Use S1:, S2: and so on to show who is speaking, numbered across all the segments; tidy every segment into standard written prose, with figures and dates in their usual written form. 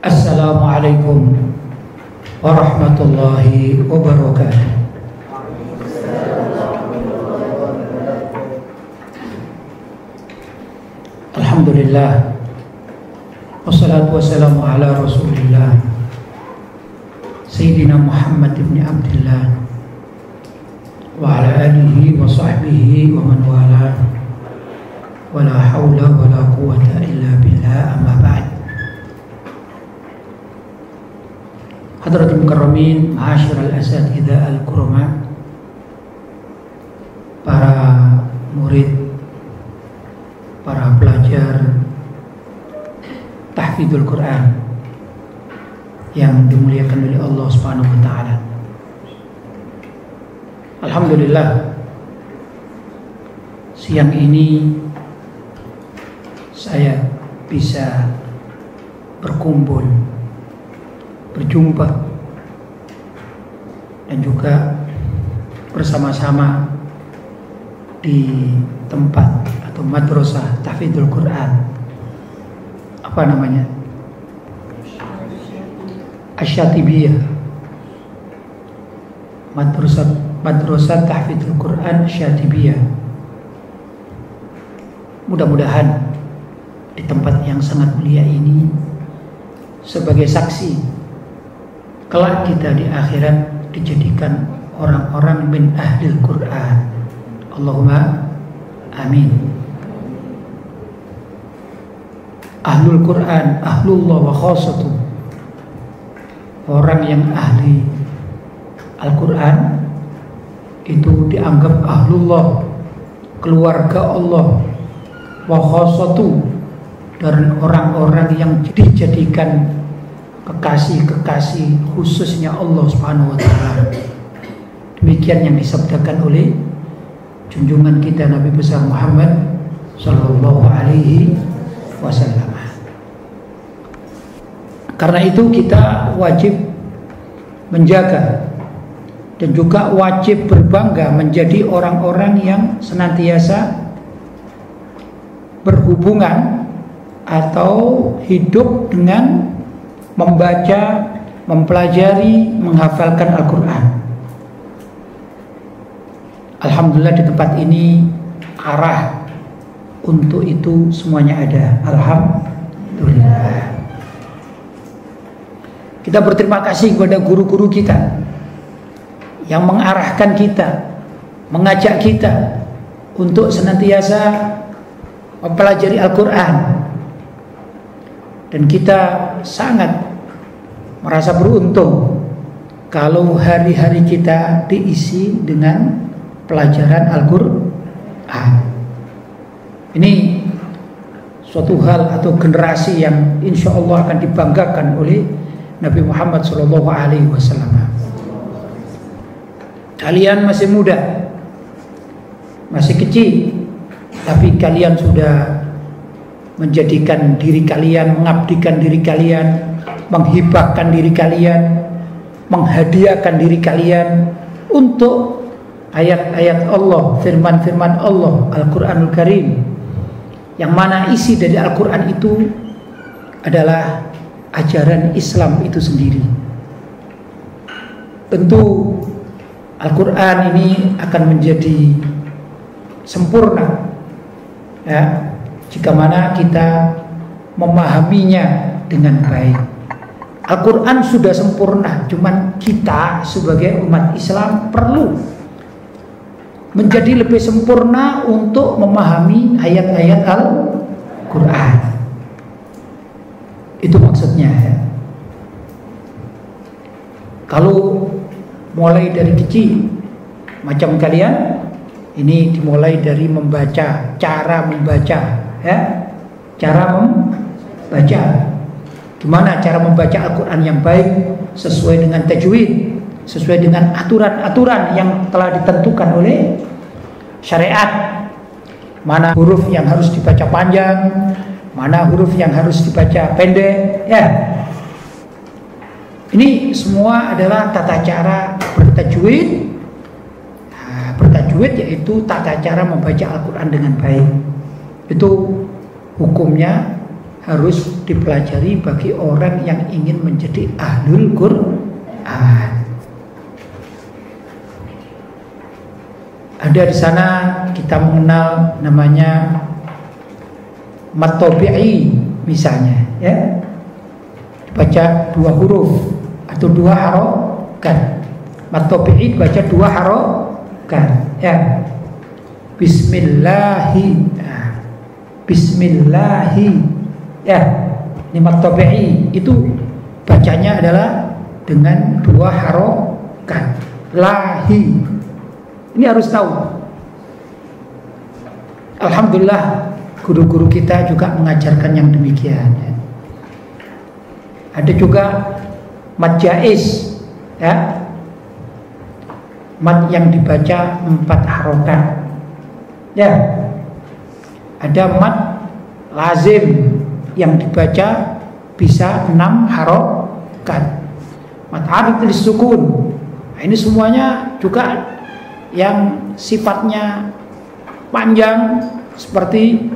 S1: Assalamualaikum warahmatullahi wabarakatuh. Alhamdulillah, wassalatu wassalamu ala rasulillah Sayyidina Muhammad ibn Abdillah wa ala alihi wa sahbihi wa man wala wa la hawla wa la quwata illa billah, amma ba'd. Hadratul mukarramin, ma'asyiral asatidzah al-kurama, para murid, para pelajar tahfidzul Quran yang dimuliakan oleh Allah Subhanahu wa taala. Alhamdulillah, siang ini saya bisa berkumpul, berjumpa, dan juga bersama-sama di tempat atau madrasah tahfidzul Quran. Apa namanya? Asyatibiyah. Madrasah tahfidzul Quran Asyatibiyah. Mudah-mudahan di tempat yang sangat mulia ini sebagai saksi kelak kita di akhirat dijadikan orang-orang min ahlil Quran. Allahumma amin. Ahlul Quran, ahlullah wa khasatuh. Orang yang ahli Al-Quran itu dianggap ahlullah, keluarga Allah, wa khasatuh, dan orang-orang yang dijadikan kekasih-kekasih khususnya Allah Subhanahu wa taala. Demikian yang disabdakan oleh junjungan kita Nabi besar Muhammad sallallahu alaihi wasallam. Karena itu kita wajib menjaga dan juga wajib berbangga menjadi orang-orang yang senantiasa berhubungan atau hidup dengan membaca, mempelajari, menghafalkan Al-Quran. Alhamdulillah di tempat ini arah untuk itu semuanya ada. Alhamdulillah. Kita berterima kasih kepada guru-guru kita yang mengarahkan kita, mengajak kita untuk senantiasa mempelajari Al-Quran. Dan kita sangat merasa beruntung kalau hari-hari kita diisi dengan pelajaran Al-Quran. Ini suatu hal atau generasi yang insya Allah akan dibanggakan oleh Nabi Muhammad SAW. Kalian masih muda, masih kecil, tapi kalian sudah menjadikan diri kalian, mengabdikan diri kalian, menghibahkan diri kalian, menghadiahkan diri kalian untuk ayat-ayat Allah, firman-firman Allah, Al-Quranul Karim, yang mana isi dari Al-Quran itu adalah ajaran Islam itu sendiri. Tentu Al-Quran ini akan menjadi sempurna ya, jika mana kita memahaminya dengan baik. Al-Quran sudah sempurna, cuman kita sebagai umat Islam perlu menjadi lebih sempurna untuk memahami ayat-ayat Al-Quran. Itu maksudnya ya. Kalau mulai dari kecil, macam kalian, ini dimulai dari membaca, cara membaca ya. Cara membaca, gimana cara membaca Al-Quran yang baik, sesuai dengan tajwid, sesuai dengan aturan-aturan yang telah ditentukan oleh syariat. Mana huruf yang harus dibaca panjang, mana huruf yang harus dibaca pendek ya. Ini semua adalah tata cara bertajwid. Bertajwid yaitu tata cara membaca Al-Quran dengan baik. Itu hukumnya harus dipelajari bagi orang yang ingin menjadi ahlul Quran. Ada di sana kita mengenal namanya mat tabi'i misalnya, ya. Baca 2 huruf atau 2 harokat. Mat tabi'i baca 2 harokat, ya. Bismillahi. Nah, bismillahi. Ya, ini mat tabi'i itu bacanya adalah dengan 2 harokat. Lahi. Ini harus tahu. Alhamdulillah guru-guru kita juga mengajarkan yang demikian, ya. Ada juga mat jaiz, ya. Mat yang dibaca 4 harokat, ya. Ada mat lazim yang dibaca bisa 6 harokat. Mat arid lisukun. Nah, ini semuanya juga yang sifatnya panjang seperti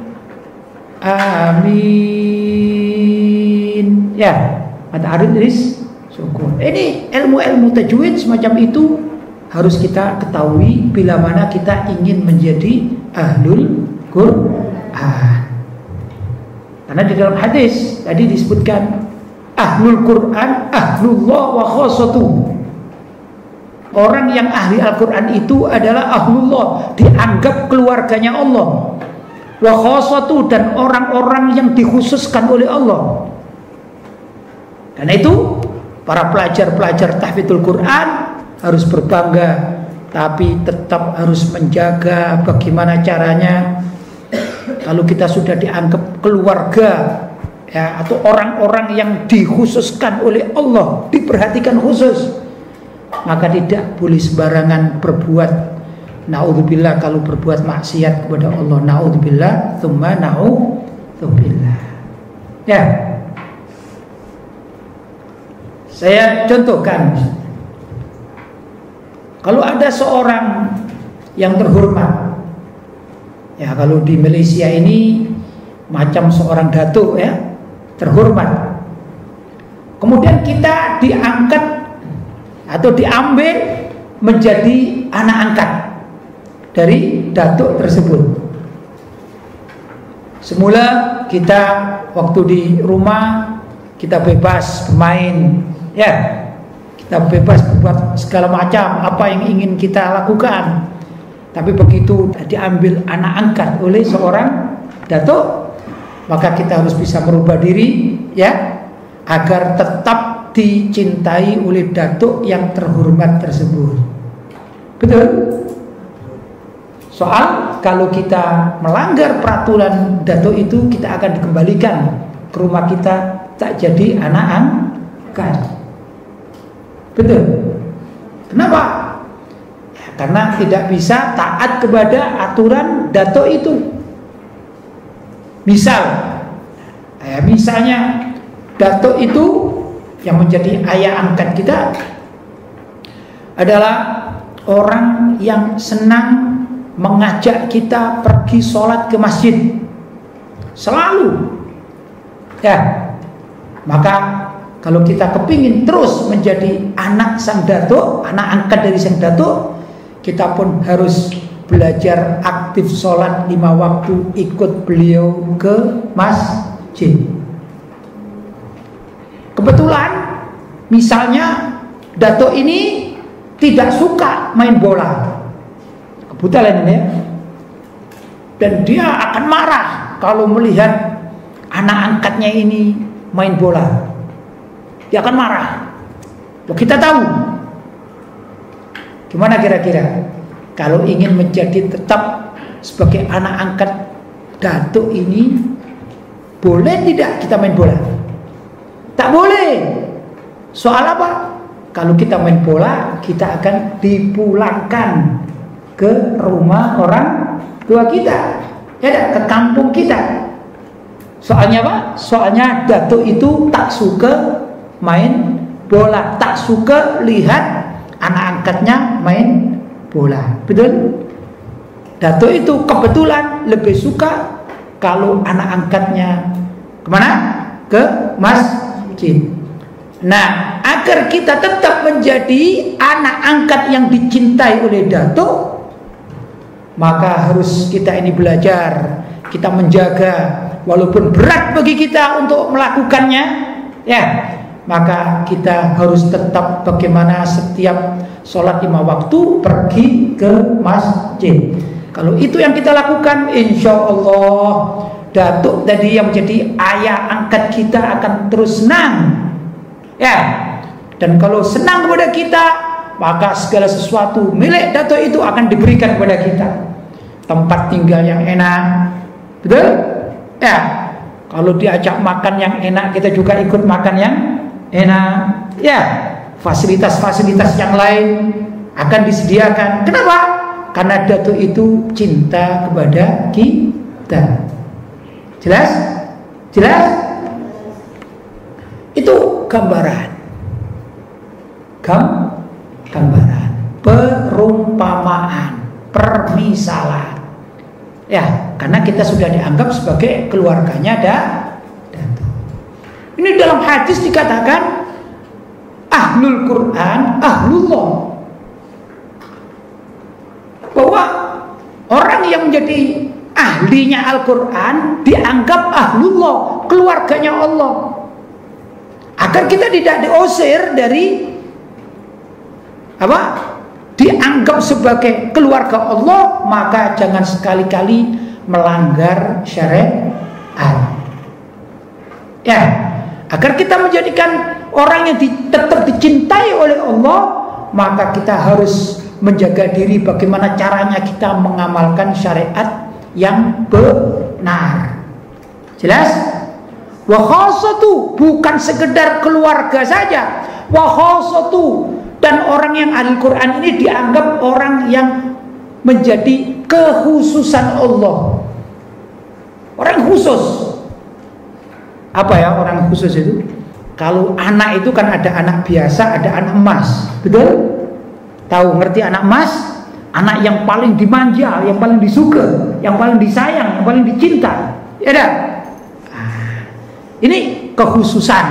S1: amin, ya. Mat arid lisukun. Ini ilmu-ilmu tajwid semacam itu harus kita ketahui bila mana kita ingin menjadi ahlul Quran. Karena di dalam hadis tadi disebutkan ahlul Quran ahlullah wa khassatuh. Orang yang ahli Al-Quran itu adalah ahlullah, dianggap keluarganya Allah. Wa khassatuh, dan orang-orang yang dikhususkan oleh Allah. Karena itu para pelajar-pelajar tahfidzul Quran harus berbangga, tapi tetap harus menjaga bagaimana caranya. Kalau kita sudah dianggap keluarga, ya, atau orang-orang yang dikhususkan oleh Allah, diperhatikan khusus, maka tidak boleh sembarangan berbuat. Naudzubillah kalau berbuat maksiat kepada Allah. Naudzubillah, tsumma naudzubillah. Ya. Saya contohkan. Kalau ada seorang yang terhormat, ya, kalau di Malaysia ini macam seorang datuk, ya, terhormat. Kemudian kita diangkat atau diambil menjadi anak angkat dari datuk tersebut. Semula kita waktu di rumah kita bebas bermain, ya, kita bebas buat segala macam apa yang ingin kita lakukan. Tapi begitu diambil anak angkat oleh seorang datuk, maka kita harus bisa merubah diri, ya, agar tetap dicintai oleh datuk yang terhormat tersebut. Betul? Soal kalau kita melanggar peraturan datuk itu, kita akan dikembalikan ke rumah kita, tak jadi anak angkat. Betul? Kenapa? Ya, karena tidak bisa taat kepada aturan datuk itu. Misalnya datuk itu yang menjadi ayah angkat kita adalah orang yang senang mengajak kita pergi sholat ke masjid selalu, ya. Maka kalau kita kepingin terus menjadi anak sang datuk, anak angkat dari sang datuk, kita pun harus belajar aktif sholat 5 waktu, ikut beliau ke masjid. Kebetulan misalnya datuk ini tidak suka main bola, kebetulan ini, ya, dan dia akan marah kalau melihat anak angkatnya ini main bola. Dia akan marah. Kita tahu. Gimana kira-kira kalau ingin menjadi tetap sebagai anak angkat datuk ini, boleh tidak kita main bola? Tak boleh. Soal apa? Kalau kita main bola, kita akan dipulangkan ke rumah orang tua kita, ya, ke kampung kita. Soalnya apa? Soalnya datuk itu tak suka main bola, tak suka lihat anak angkatnya main bola. Betul? Datuk itu kebetulan lebih suka kalau anak angkatnya Kemana? Ke masjid. Nah, agar kita tetap menjadi anak angkat yang dicintai oleh datuk, maka harus kita ini belajar, kita menjaga, walaupun berat bagi kita untuk melakukannya, ya, maka kita harus tetap bagaimana setiap sholat 5 waktu pergi ke masjid. Kalau itu yang kita lakukan, insya Allah datuk tadi yang menjadi ayah angkat kita akan terus senang. Ya, dan kalau senang kepada kita, maka segala sesuatu milik datuk itu akan diberikan kepada kita. Tempat tinggal yang enak, betul? Ya, kalau diajak makan yang enak, kita juga ikut makan yang enak. Ya, fasilitas-fasilitas yang lain akan disediakan. Kenapa? Karena datuk itu cinta kepada kita. Jelas? Jelas? Itu gambaran, gambaran, perumpamaan, permisalan. Ya, karena kita sudah dianggap sebagai keluarganya datuk. Ini dalam hadis dikatakan ahlul Quran, ahlullah. Bahwa orang yang menjadi ahlinya Al-Quran dianggap ahlullah, keluarganya Allah. Agar kita tidak diusir dari dianggap sebagai keluarga Allah, maka jangan sekali-kali melanggar syariat. Ya, agar kita menjadikan orang yang tetap dicintai oleh Allah, maka kita harus menjaga diri bagaimana caranya kita mengamalkan syariat yang benar. Jelas? Wa khassatu, bukan sekedar keluarga saja. Wa khassatu, dan orang yang ahli Quran ini dianggap orang yang menjadi kekhususan Allah. Orang khusus. Apa ya orang khusus itu? Kalau anak itu kan ada anak biasa, ada anak emas. Betul? Tahu ngerti anak emas? Anak yang paling dimanja, yang paling disuka, yang paling disayang, yang paling dicinta. Ya dah. Ini kekhususan.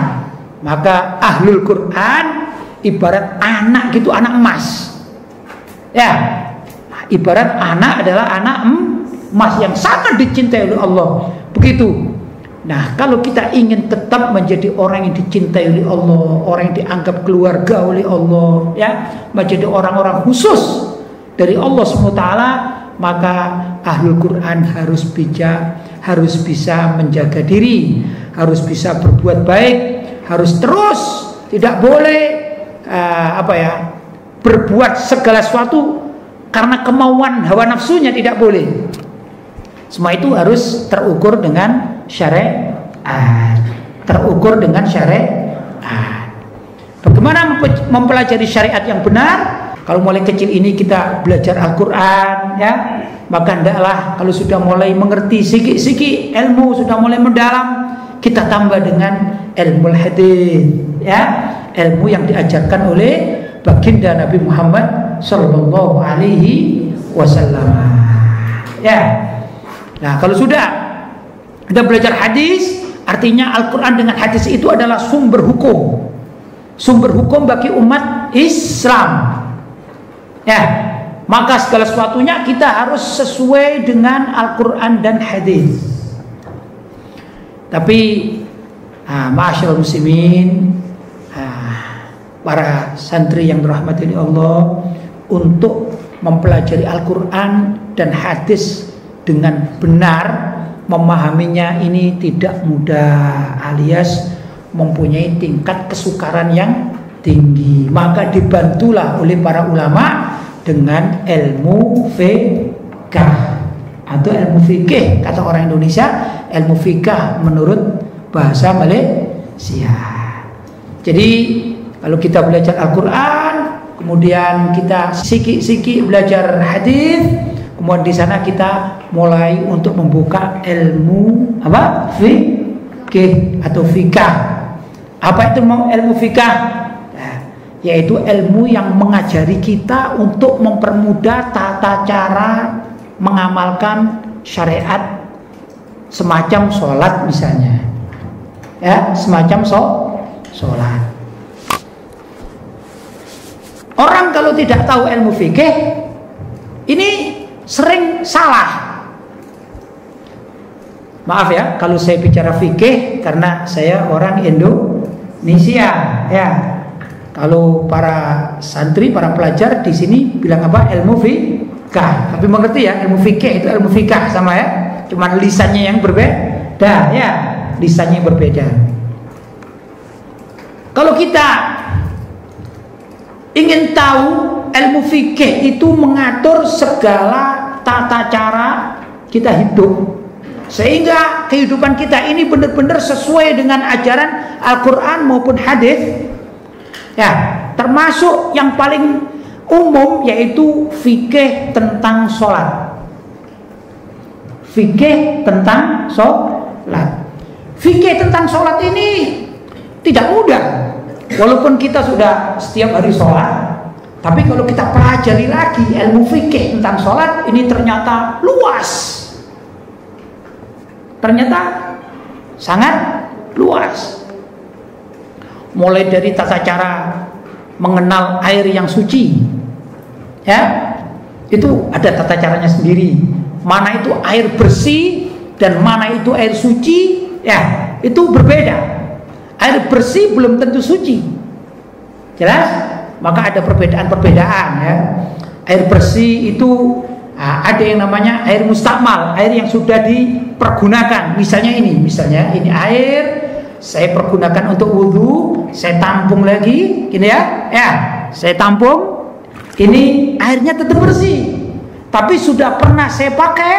S1: Maka ahlul Quran ibarat anak gitu, anak emas. Ya, ibarat anak adalah anak emas yang sangat dicintai oleh Allah. Begitu. Nah, kalau kita ingin tetap menjadi orang yang dicintai oleh Allah, orang yang dianggap keluarga oleh Allah, ya, menjadi orang-orang khusus dari Allah SWT, maka ahlul Quran harus bijak, harus bisa menjaga diri, harus bisa berbuat baik, harus terus, tidak boleh berbuat segala sesuatu karena kemauan hawa nafsunya, tidak boleh. Semua itu harus terukur dengan syariat, terukur dengan syariat. Bagaimana mempelajari syariat yang benar? Kalau mulai kecil ini kita belajar Al-Quran, ya, maka hendaklah kalau sudah mulai mengerti sikit-sikit ilmu, sudah mulai mendalam, kita tambah dengan ilmu hadis, ya, ilmu yang diajarkan oleh baginda Nabi Muhammad Sallallahu Alaihi Wasallam. Ya, nah kalau sudah kita belajar hadis, artinya Al-Quran dengan hadis itu adalah sumber hukum bagi umat Islam. Ya, maka segala sesuatunya kita harus sesuai dengan Al-Quran dan hadis. Tapi ma'asyiral muslimin, para santri yang dirahmati Allah, untuk mempelajari Al-Quran dan hadis dengan benar, memahaminya ini tidak mudah, alias mempunyai tingkat kesukaran yang tinggi. Maka dibantulah oleh para ulama dengan ilmu fikih atau ilmu fikih, kata orang Indonesia, ilmu fikih menurut bahasa Malaysia. Jadi kalau kita belajar Al-Quran, kemudian kita sikit-sikit belajar hadis, kemudian di sana kita mulai untuk membuka ilmu fikih atau fikih. Apa itu ilmu fikih? Yaitu ilmu yang mengajari kita untuk mempermudah tata cara mengamalkan syariat, semacam sholat misalnya. ya, semacam sholat. Orang kalau tidak tahu ilmu fikih ini sering salah. Maaf ya kalau saya bicara fikih karena saya orang Indonesia ya. Kalau para santri, para pelajar di sini bilang apa? Ilmu fikih. Tapi mengerti ya, ilmu fikih itu ilmu fikih sama ya. Cuman lisannya yang berbeda ya, lisannya yang berbeda. Kalau kita ingin tahu ilmu fikih itu mengatur segala tata cara kita hidup, sehingga kehidupan kita ini benar-benar sesuai dengan ajaran Al-Quran maupun hadis. Ya, termasuk yang paling umum yaitu fikih tentang sholat. Fikih tentang sholat. Fikih tentang sholat ini tidak mudah. Walaupun kita sudah setiap hari sholat, tapi kalau kita pelajari lagi ilmu fikih tentang sholat ini ternyata luas. Ternyata sangat luas. Mulai dari tata cara mengenal air yang suci, ya, itu ada tata caranya sendiri. Mana itu air bersih dan mana itu air suci, ya, itu berbeda. Air bersih belum tentu suci, jelas. Maka ada perbedaan-perbedaan ya. Air bersih itu ada yang namanya air mustakmal, air yang sudah dipergunakan. Misalnya ini air saya pergunakan untuk wudhu, saya tampung lagi, gini ya, saya tampung, ini airnya tetap bersih, tapi sudah pernah saya pakai,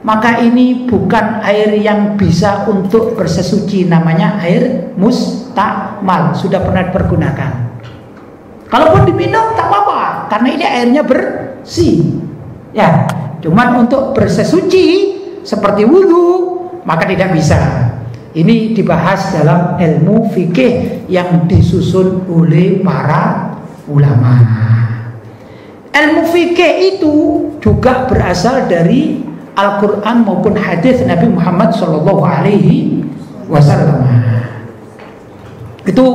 S1: maka ini bukan air yang bisa untuk bersesuci, namanya air mustakmal, sudah pernah dipergunakan. Kalaupun diminum tak apa-apa, karena ini airnya bersih, ya. Cuman untuk bersesuci seperti wudhu, maka tidak bisa. Ini dibahas dalam ilmu fikih yang disusun oleh para ulama. Ilmu fikih itu juga berasal dari Al-Quran maupun hadis Nabi Muhammad SAW. Itu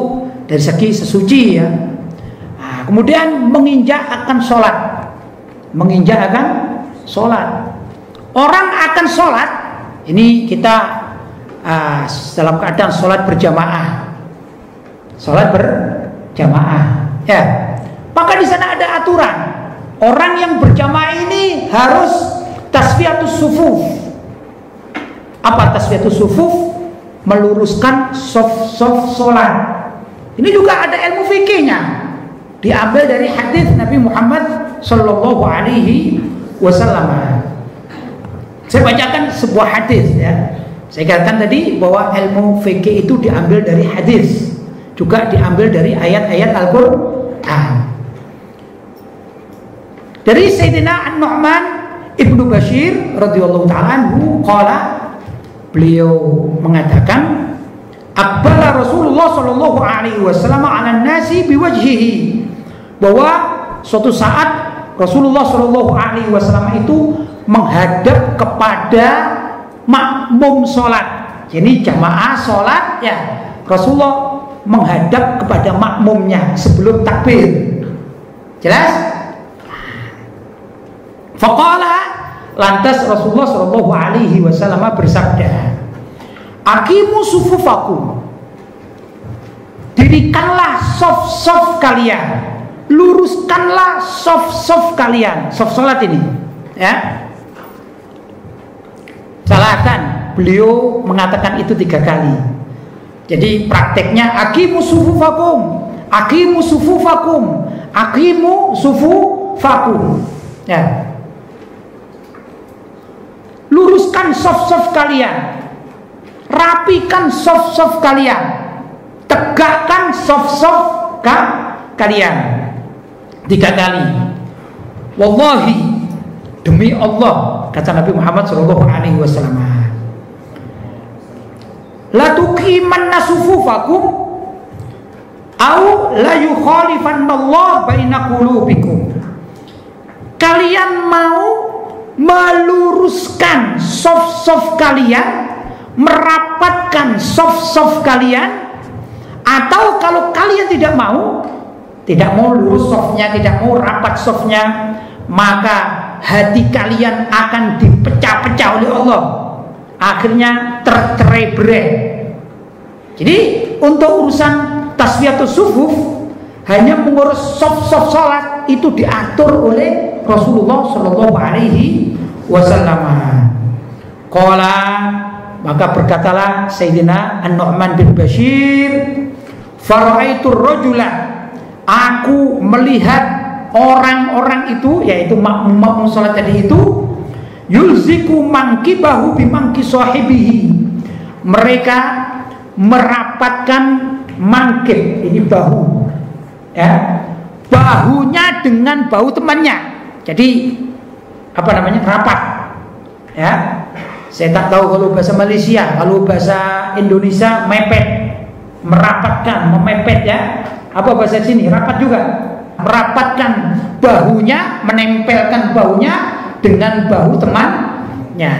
S1: dari segi sesuci ya. Nah, kemudian menginjak akan sholat. Orang akan sholat. Ini kita dalam keadaan sholat berjamaah, ya. Maka di sana ada aturan. Orang yang berjamaah ini harus tasfiyatus sufuf. Apa tasfiyatus sufuf? Meluruskan sof sholat. Ini juga ada ilmu fikihnya. Diambil dari hadis Nabi Muhammad Sallallahu Alaihi Wasallam. Saya bacakan sebuah hadis ya. Saya katakan tadi bahwa ilmu fikih itu diambil dari hadis, juga diambil dari ayat-ayat Al-Quran. Dari Sayyidina An-Nu'man Ibnu Bashir radhiyallahu ta'ala anhu qala, beliau mengatakan, aqbala Rasulullah sallallahu alaihi wasallam 'ala an-nasi biwajhihi, bahwa suatu saat Rasulullah sallallahu alaihi wasallam itu menghadap kepada makmum sholat. Jadi jamaah sholat ya, Rasulullah menghadap kepada makmumnya sebelum takbir. Jelas? Faqala, lantas Rasulullah sallallahu alaihi wasallam bersabda, aqimu sufufakum, dirikanlah sof kalian, luruskanlah sof kalian. Sof sholat ini ya. Salatan, beliau mengatakan itu 3 kali. Jadi prakteknya aqimu sufufakum, aqimu sufufakum, aqimu sufufakum. Ya. Luruskan sof kalian, rapikan sof kalian, tegakkan sof kalian. 3 kali. Wallahi, demi Allah, kata Nabi Muhammad SAW, la tuqimanna sufufakum au la yukhalifanallahu baina qulubikum. Kalian mau meluruskan sof kalian, merapatkan soft kalian, atau kalau kalian tidak mau lurus softnya, tidak mau rapat softnya, maka hati kalian akan dipecah-pecah oleh Allah, akhirnya tercerai-berai. Jadi untuk urusan tasfiyatus sufuf, hanya mengurus soft sholat itu diatur oleh Rasulullah Shallallahu Alaihi Wasallam. Qala, maka berkatalah Sayyidina An-Nu'man bin Bashir, faraitur rajula, aku melihat orang-orang itu, yaitu makmum salat tadi itu, yulziku mangkibahu bimangki sahibihi, mereka merapatkan mangkib, ini bahu, ya, bahunya dengan bahu temannya, jadi apa namanya, rapat, ya. Saya tak tahu kalau bahasa Malaysia, kalau bahasa Indonesia mepet, merapatkan, memepet, ya. Apa bahasa sini? Rapat juga. Merapatkan bahunya, menempelkan bahunya dengan bahu temannya.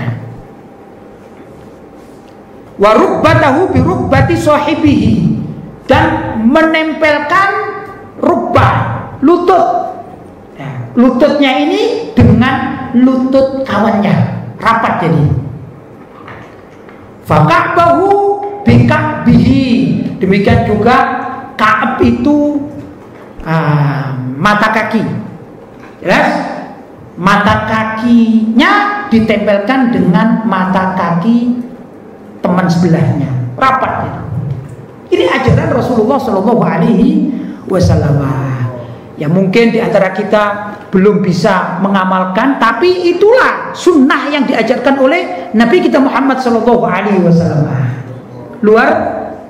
S1: Wa rubbatahu bi rubbati sahibihi, dan menempelkan rubbah, lutut. Ya, lututnya ini dengan lutut kawannya, rapat jadi. Faka'bahu bika'bihi, demikian juga Ka'ab itu mata kaki, jelas, mata kakinya ditempelkan dengan mata kaki teman sebelahnya, rapat itu. Ini ajaran Rasulullah Shallallahu Alaihi Wasallam. Ya mungkin di antara kita belum bisa mengamalkan, tapi itulah sunnah yang diajarkan oleh Nabi kita Muhammad Shallallahu Alaihi Wasallam. Luar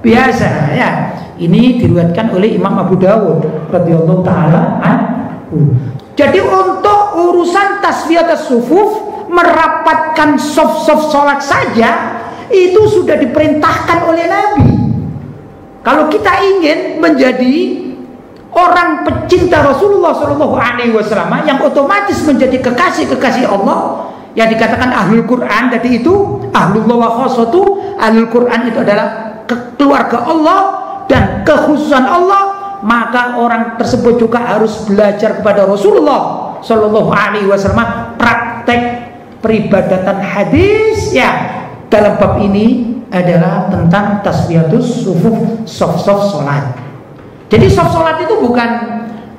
S1: biasa, ya. Ini diriwayatkan oleh Imam Abu Dawud radhiyallahu taala anhu. Jadi untuk urusan tasfiyatus sufuf, merapatkan soft salat saja itu sudah diperintahkan oleh Nabi. Kalau kita ingin menjadi orang pecinta Rasulullah Shallallahu Alaihi Wasallam, yang otomatis menjadi kekasih Allah, yang dikatakan ahlul Quran tadi itu, ahlullah wa khosatu, ahlul Quran itu adalah keluarga Allah dan kekhususan Allah, maka orang tersebut juga harus belajar kepada Rasulullah Shallallahu Alaihi Wasallam, praktek peribadatan hadis, ya. Dalam bab ini adalah tentang tasfiyatus sufuf, soft salat. Jadi soft salat itu bukan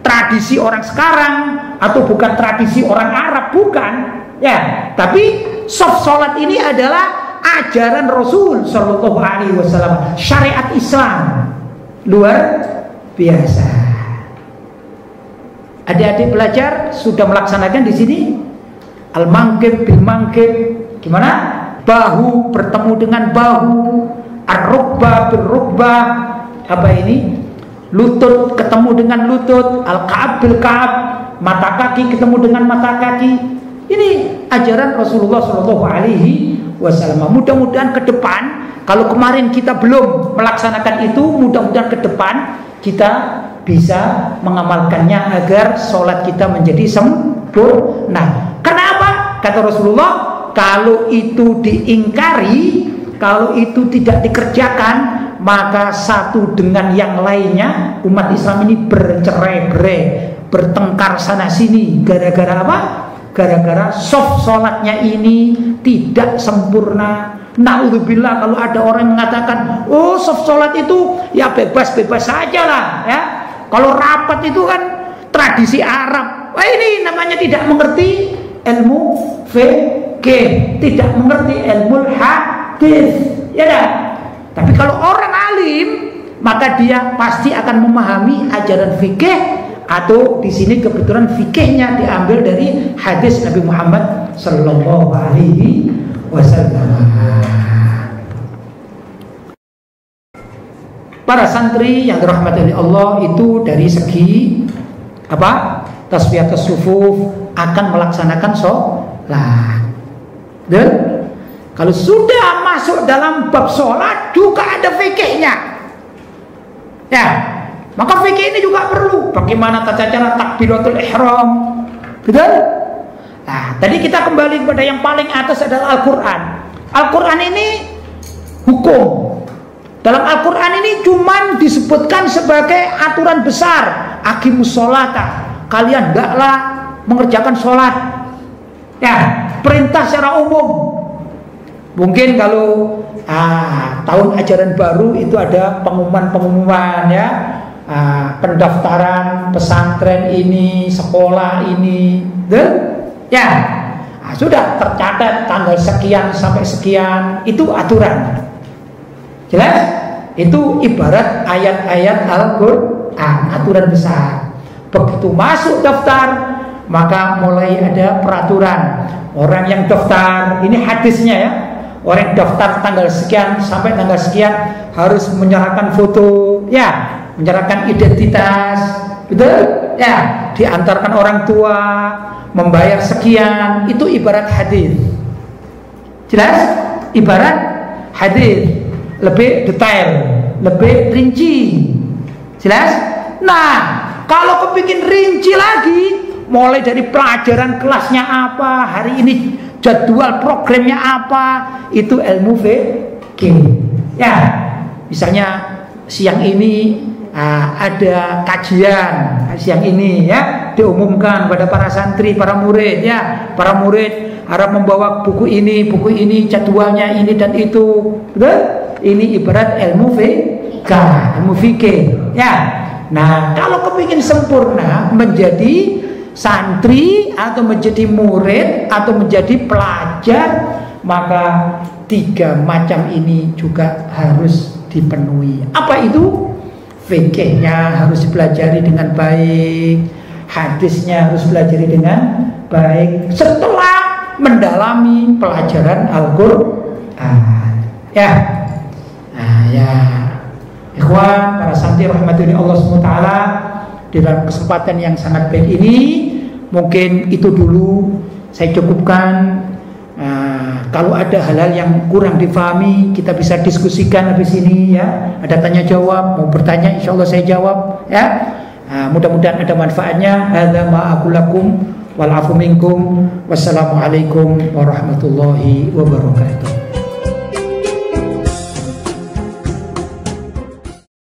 S1: tradisi orang sekarang atau bukan tradisi orang Arab, bukan, ya. Tapi soft salat ini adalah ajaran Rasul Shallallahu Alaihi Wasallam, syariat Islam, luar biasa. Adik-adik belajar sudah melaksanakan di sini al-mangkib bil mangkib, gimana? Bahu bertemu dengan bahu, ar-rukbah bil rukbah, apa ini? Lutut ketemu dengan lutut, al-ka'ab bil ka'ab, mata kaki ketemu dengan mata kaki. Ini ajaran Rasulullah Shallallahu Alaihi Wasallam. Mudah-mudahan ke depan, kalau kemarin kita belum melaksanakan itu, mudah-mudahan ke depan kita bisa mengamalkannya agar sholat kita menjadi sempurna. Kenapa? Kata Rasulullah, kalau itu diingkari, kalau itu tidak dikerjakan, maka satu dengan yang lainnya umat Islam ini bercerai-berai, bertengkar sana sini. Gara-gara apa? Gara-gara soft sholatnya ini tidak sempurna. Naudzubillah, kalau ada orang yang mengatakan, oh soft sholat itu ya bebas-bebas saja lah, ya. Kalau rapat itu kan tradisi Arab. Wah, ini namanya tidak mengerti ilmu fikih, tidak mengerti ilmu hadis, ya dah. Tapi kalau orang alim, maka dia pasti akan memahami ajaran fikih, atau di sini kebetulan fikihnya diambil dari hadis Nabi Muhammad Sallallahu Alaihi Wasallam. Para santri yang dirahmati oleh Allah itu dari segi apa? Tasfiyatus sufuf, akan melaksanakan sholat. Dan kalau sudah masuk dalam bab sholat juga ada fikihnya, ya. Maka fikih ini juga perlu. Bagaimana tata cara takbiratul ihram, betul? Nah, tadi kita kembali kepada yang paling atas adalah Al-Quran. Al-Quran ini hukum. Dalam Al-Quran ini cuman disebutkan sebagai aturan besar. Aqimus sholata, kalian hendaklah mengerjakan sholat. Ya, perintah secara umum. Mungkin kalau tahun ajaran baru itu ada pengumuman ya, pendaftaran pesantren ini, sekolah ini, ya, sudah tercatat tanggal sekian sampai sekian, itu aturan. Jelas? Itu ibarat ayat-ayat Al-Quran, aturan besar. Begitu masuk daftar, maka mulai ada peraturan. Orang yang daftar, ini hadisnya ya, orang yang daftar tanggal sekian sampai tanggal sekian harus menyerahkan foto, ya, menyerahkan identitas, betul? Ya, diantarkan orang tua, membayar sekian, itu ibarat hadis. Jelas? Ibarat hadis. Lebih detail, lebih rinci. Jelas? Nah, kalau kepingin rinci lagi, mulai dari pelajaran kelasnya apa, hari ini jadwal programnya apa, itu ilmu fikih. Ya, misalnya siang ini ada kajian, siang ini ya diumumkan pada para santri, para murid ya, para murid harap membawa buku ini, jadwalnya ini dan itu. Betul? Ini ibarat ilmu fikih, ya. Nah, kalau kepingin sempurna menjadi santri atau menjadi murid atau menjadi pelajar, maka 3 macam ini juga harus dipenuhi. Apa itu? Fikihnya harus dipelajari dengan baik, hadisnya harus dipelajari dengan baik setelah mendalami pelajaran Al-Quran. Ya. Nah, ya, ikhwan, para santri rahmatullahi Allah SWT, di dalam kesempatan yang sangat baik ini, mungkin itu dulu saya cukupkan. Kalau ada hal-hal yang kurang difahami, kita bisa diskusikan habis ini ya. Ada tanya jawab, mau bertanya insya Allah saya jawab ya. Mudah-mudahan ada manfaatnya. Hadza ma aqulu lakum wal afu minkum. Wassalamualaikum warahmatullahi wabarakatuh.